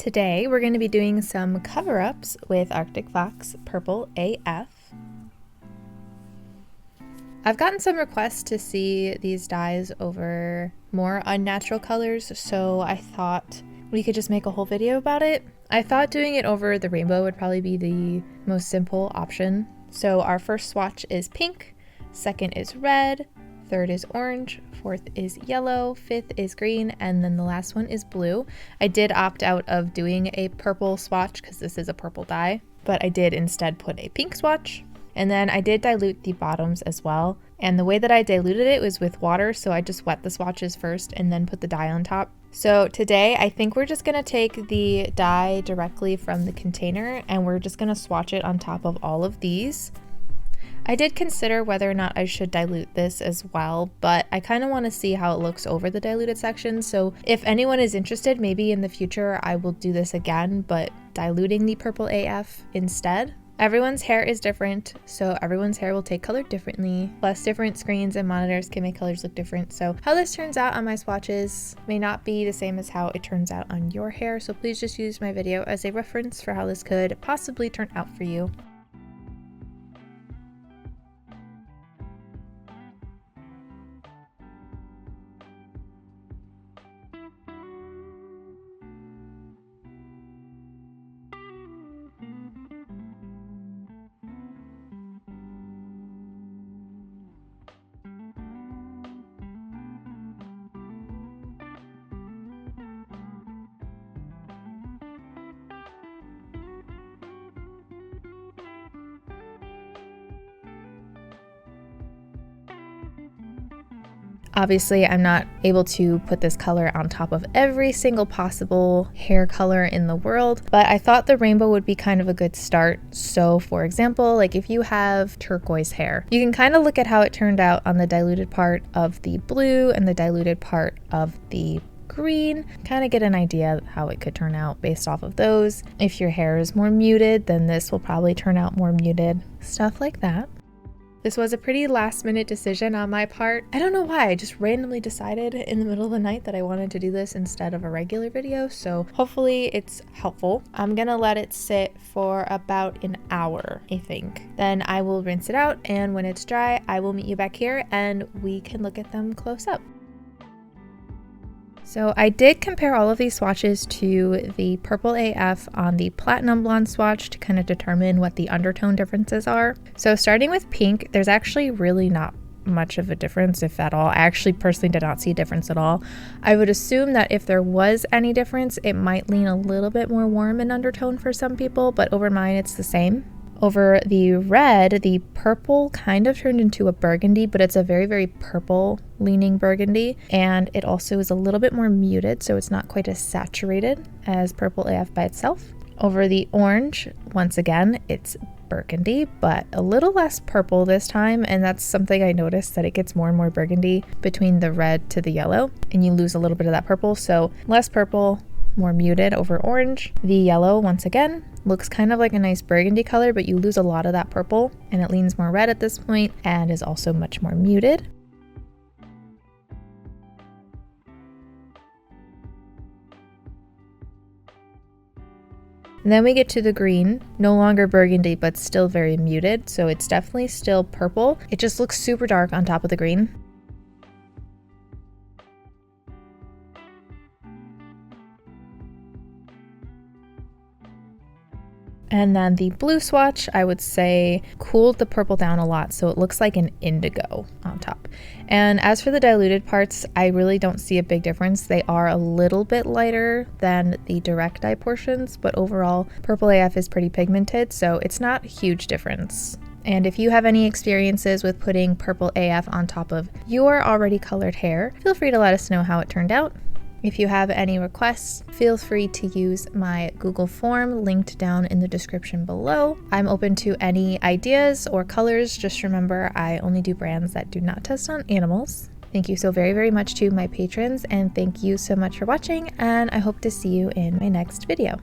Today we're going to be doing some cover-ups with Arctic Fox Purple AF. I've gotten some requests to see these dyes over more unnatural colors, so I thought we could just make a whole video about it. I thought doing it over the rainbow would probably be the most simple option. So our first swatch is pink, second is red, third is orange, fourth is yellow, fifth is green, and then the last one is blue. I did opt out of doing a purple swatch because this is a purple dye, but I did instead put a pink swatch. And then I did dilute the bottoms as well. And the way that I diluted it was with water, so I just wet the swatches first and then put the dye on top. So today I think we're just gonna take the dye directly from the container and we're just gonna swatch it on top of all of these. I did consider whether or not I should dilute this as well, but I kind of want to see how it looks over the diluted section. So if anyone is interested, maybe in the future I will do this again, but diluting the Purple AF instead. Everyone's hair is different, so everyone's hair will take color differently. Plus different screens and monitors can make colors look different. So how this turns out on my swatches may not be the same as how it turns out on your hair. So please just use my video as a reference for how this could possibly turn out for you. Obviously, I'm not able to put this color on top of every single possible hair color in the world, but I thought the rainbow would be kind of a good start. So for example, like if you have turquoise hair, you can kind of look at how it turned out on the diluted part of the blue and the diluted part of the green, kind of get an idea of how it could turn out based off of those. If your hair is more muted, then this will probably turn out more muted, stuff like that. This was a pretty last minute decision on my part. I don't know why, I just randomly decided in the middle of the night that I wanted to do this instead of a regular video, so hopefully it's helpful. I'm gonna let it sit for about an hour, I think. Then I will rinse it out, and when it's dry, I will meet you back here and we can look at them close up. So I did compare all of these swatches to the Purple AF on the Platinum Blonde swatch to kind of determine what the undertone differences are. So starting with pink, there's actually really not much of a difference, if at all. I actually personally did not see a difference at all. I would assume that if there was any difference, it might lean a little bit more warm in undertone for some people, but over mine it's the same. Over the red, the purple kind of turned into a burgundy, but it's a very, very purple leaning burgundy. And it also is a little bit more muted, so it's not quite as saturated as Purple AF by itself. Over the orange, once again, it's burgundy, but a little less purple this time. And that's something I noticed, that it gets more and more burgundy between the red to the yellow, and you lose a little bit of that purple. So less purple, more muted over orange. The yellow, once again, looks kind of like a nice burgundy color, but you lose a lot of that purple, and it leans more red at this point and is also much more muted. And then we get to the green, no longer burgundy, but still very muted. So it's definitely still purple. It just looks super dark on top of the green. And then the blue swatch, I would say, cooled the purple down a lot, so it looks like an indigo on top. And as for the diluted parts, I really don't see a big difference. They are a little bit lighter than the direct dye portions, but overall, Purple AF is pretty pigmented, so it's not a huge difference. And if you have any experiences with putting Purple AF on top of your already colored hair, feel free to let us know how it turned out. If you have any requests, feel free to use my Google form linked down in the description below. I'm open to any ideas or colors. Just remember, I only do brands that do not test on animals. Thank you so very, very much to my patrons, and thank you so much for watching, and I hope to see you in my next video.